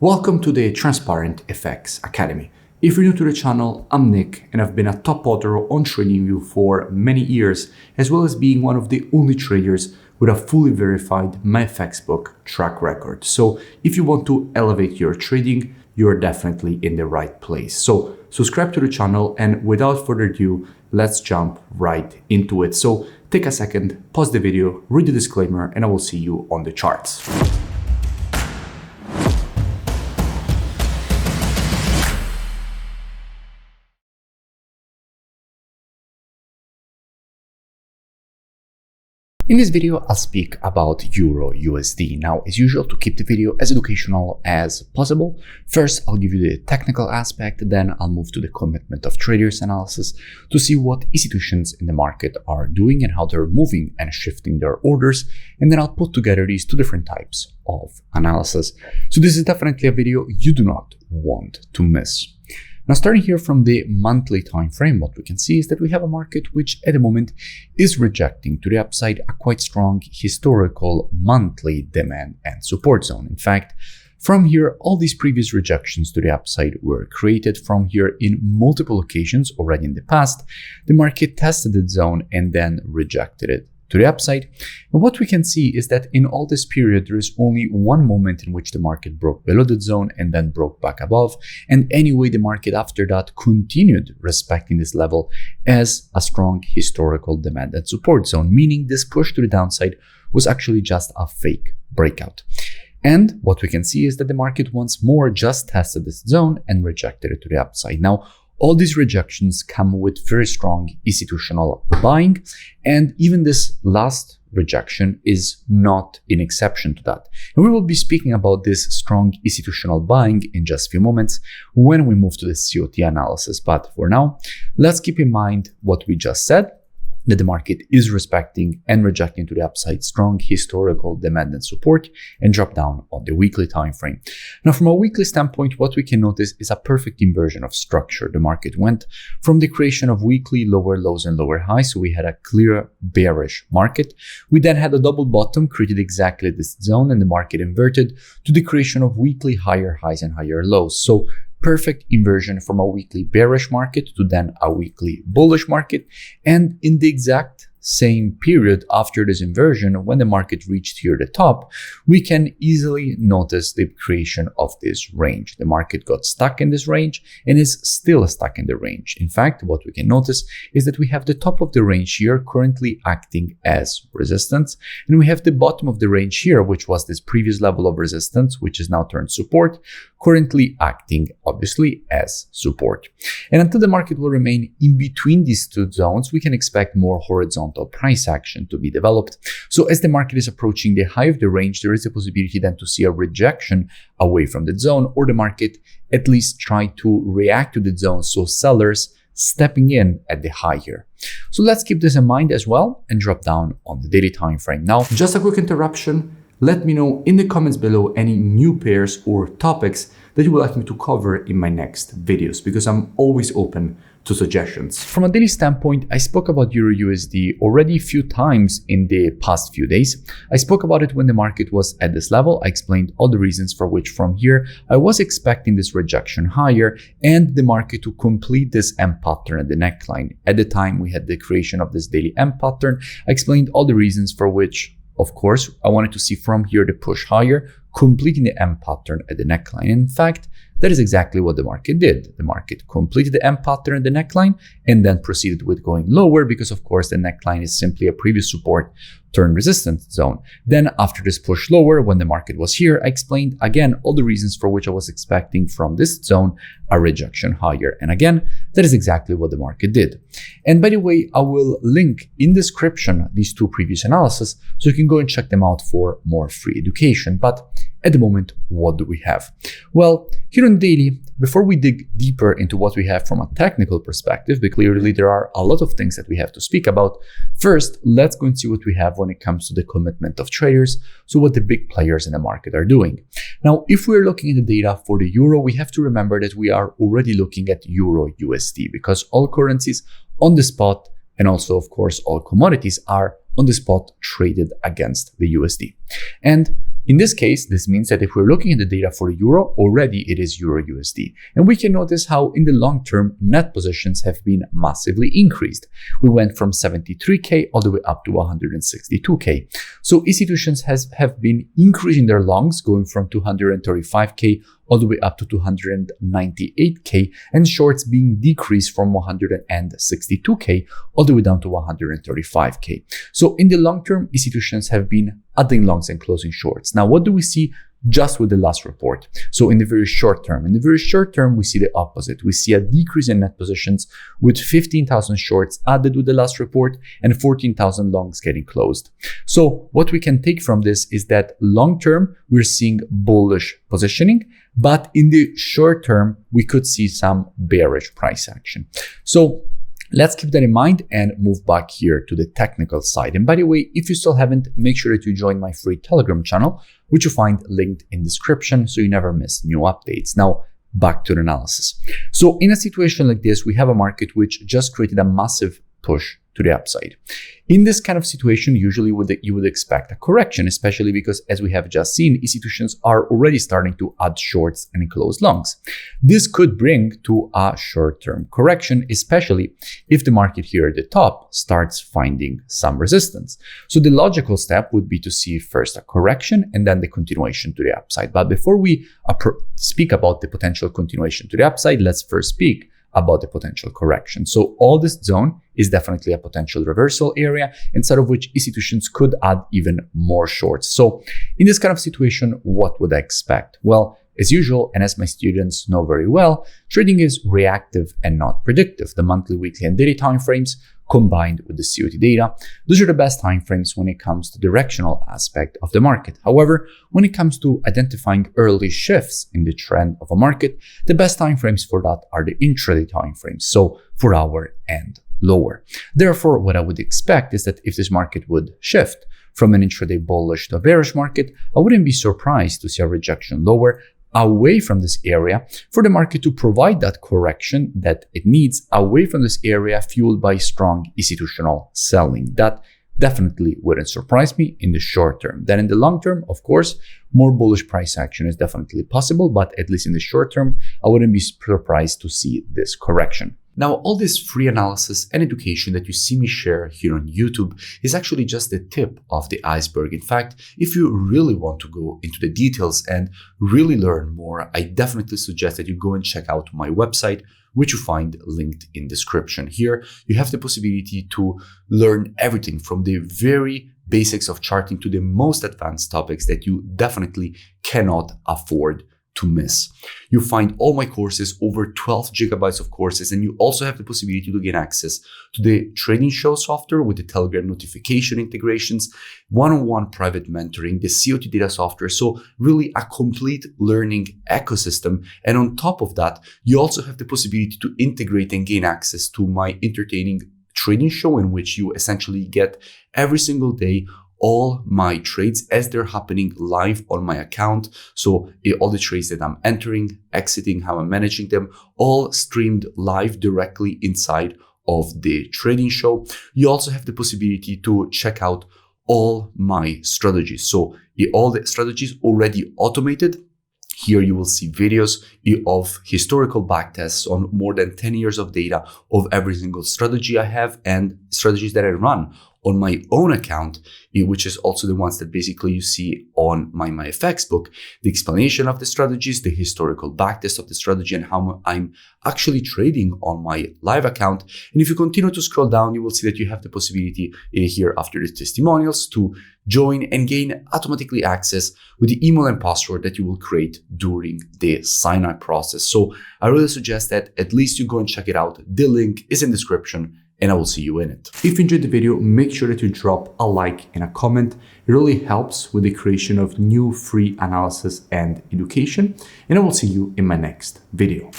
Welcome to the Transparent FX Academy. If you're new to the channel, I'm Nick and I've been a top author on TradingView for many years, as well as being one of the only traders with a fully verified MyFX book track record. So if you want to elevate your trading, you're definitely in the right place. So subscribe to the channel, and without further ado, let's jump right into it. So take a second, pause the video, read the disclaimer, and I will see you on the charts. In this video, I'll speak about EuroUSD. Now, as usual, to keep the video as educational as possible, first I'll give you the technical aspect, then I'll move to the commitment of traders analysis to see what institutions in the market are doing and how they're moving and shifting their orders, and then I'll put together these two different types of analysis. So this is definitely a video you do not want to miss. Now, starting here from the monthly time frame, what we can see is that we have a market which at the moment is rejecting to the upside a quite strong historical monthly demand and support zone. In fact, from here, all these previous rejections to the upside were created. From here, in multiple occasions already in the past, the market tested the zone and then rejected it to the upside. And what we can see is that in all this period, there is only one moment in which the market broke below the zone and then broke back above. And anyway, the market after that continued respecting this level as a strong historical demand and support zone, meaning this push to the downside was actually just a fake breakout. And what we can see is that the market once more just tested this zone and rejected it to the upside. Now, all these rejections come with very strong institutional buying, and even this last rejection is not an exception to that. And we will be speaking about this strong institutional buying in just a few moments when we move to the COT analysis. But for now, let's keep in mind what we just said, that the market is respecting and rejecting to the upside strong historical demand and support, and drop down on the weekly time frame. Now, from a weekly standpoint, what we can notice is a perfect inversion of structure. The market went from the creation of weekly lower lows and lower highs, so we had a clear bearish market. We then had a double bottom, created exactly this zone, and the market inverted to the creation of weekly higher highs and higher lows. So perfect inversion from a weekly bearish market to then a weekly bullish market. And in the exact same period after this inversion, when the market reached here the top, we can easily notice the creation of this range. The market got stuck in this range and is still stuck in the range. In fact, what we can notice is that we have the top of the range here currently acting as resistance, and we have the bottom of the range here, which was this previous level of resistance, which is now turned support, currently acting obviously as support. And until the market will remain in between these two zones, we can expect more horizontal price action to be developed. So as the market is approaching the high of the range, there is a possibility then to see a rejection away from the zone, or the market at least try to react to the zone, so sellers stepping in at the high here. So let's keep this in mind as well and drop down on the daily time frame. Now, just a quick interruption. Let me know in the comments below any new pairs or topics that you would like me to cover in my next videos, because I'm always open to suggestions. From a daily standpoint, I spoke about EuroUSD already a few times in the past few days. I spoke about it when the market was at this level. I explained all the reasons for which from here I was expecting this rejection higher and the market to complete this M pattern at the neckline. At the time we had the creation of this daily M pattern, I explained all the reasons for which, of course, I wanted to see from here the push higher, completing the M pattern at the neckline. In fact, that is exactly what the market did. The market completed the M pattern at the neckline and then proceeded with going lower, because of course the neckline is simply a previous support turn resistance zone. Then after this push lower, when the market was here, I explained again all the reasons for which I was expecting from this zone a rejection higher. And again, that is exactly what the market did. And by the way, I will link in description these two previous analyses, so you can go and check them out for more free education. But at the moment, what do we have? Well, here on daily, before we dig deeper into what we have from a technical perspective, because clearly there are a lot of things that we have to speak about, first, let's go and see what we have when it comes to the commitment of traders, so what the big players in the market are doing. Now, if we're looking at the data for the euro, we have to remember that we are already looking at EuroUSD, because all currencies on the spot, and also, of course, all commodities are on the spot traded against the USD. And In this case, this means that if we're looking at the data for the euro, already it is EURUSD. And we can notice how in the long term, net positions have been massively increased. We went from 73K all the way up to 162K. So institutions have been increasing their longs, going from 235K all the way up to 298K, and shorts being decreased from 162K all the way down to 135K. So in the long term, institutions have been adding longs and closing shorts. Now, what do we see just with the last report? So in the very short term, we see the opposite. We see a decrease in net positions with 15,000 shorts added with the last report and 14,000 longs getting closed. So what we can take from this is that long term, we're seeing bullish positioning, but in the short term, we could see some bearish price action. So let's keep that in mind and move back here to the technical side. And by the way, if you still haven't, make sure that you join my free Telegram channel, which you find linked in description so you never miss new updates. Now, back to the analysis. So in a situation like this, we have a market which just created a massive push to the upside. In this kind of situation, usually you would expect a correction, especially because, as we have just seen, institutions are already starting to add shorts and close longs. This could bring to a short-term correction, especially if the market here at the top starts finding some resistance. So the logical step would be to see first a correction and then the continuation to the upside. But before we speak about the potential continuation to the upside, let's first speak about the potential correction. So all this zone is definitely a potential reversal area, inside of which institutions could add even more shorts. So in this kind of situation, what would I expect? Well, as usual, and as my students know very well, trading is reactive and not predictive. The monthly, weekly, and daily timeframes combined with the COT data, those are the best timeframes when it comes to directional aspect of the market. However, when it comes to identifying early shifts in the trend of a market, the best timeframes for that are the intraday timeframes, so 4 hour and lower. Therefore, what I would expect is that if this market would shift from an intraday bullish to a bearish market, I wouldn't be surprised to see a rejection lower away from this area for the market to provide that correction that it needs away from this area, fueled by strong institutional selling. That definitely wouldn't surprise me in the short term. Then in the long term, of course, more bullish price action is definitely possible, but at least in the short term, I wouldn't be surprised to see this correction. Now, all this free analysis and education that you see me share here on YouTube is actually just the tip of the iceberg. In fact, if you really want to go into the details and really learn more, I definitely suggest that you go and check out my website, which you find linked in description. Here, you have the possibility to learn everything from the very basics of charting to the most advanced topics that you definitely cannot afford to miss. You find all my courses, over 12 gigabytes of courses, and you also have the possibility to gain access to the trading show software with the Telegram notification integrations, one-on-one private mentoring, the COT data software. So really a complete learning ecosystem. And on top of that, you also have the possibility to integrate and gain access to my entertaining trading show, in which you essentially get every single day all my trades as they're happening live on my account. So all the trades that I'm entering, exiting, how I'm managing them, all streamed live directly inside of the trading show. You also have the possibility to check out all my strategies. So all the strategies already automated. Here you will see videos of historical backtests on more than 10 years of data of every single strategy I have and strategies that I run on my own account, which is also the ones that basically you see on my FX book, the explanation of the strategies, the historical backtest of the strategy, and how I'm actually trading on my live account. And if you continue to scroll down, you will see that you have the possibility here after the testimonials to join and gain automatically access with the email and password that you will create during the sign-up process. So I really suggest that at least you go and check it out. The link is in the description, and I will see you in it. If you enjoyed the video, make sure that you drop a like and a comment. It really helps with the creation of new free analysis and education, and I will see you in my next video.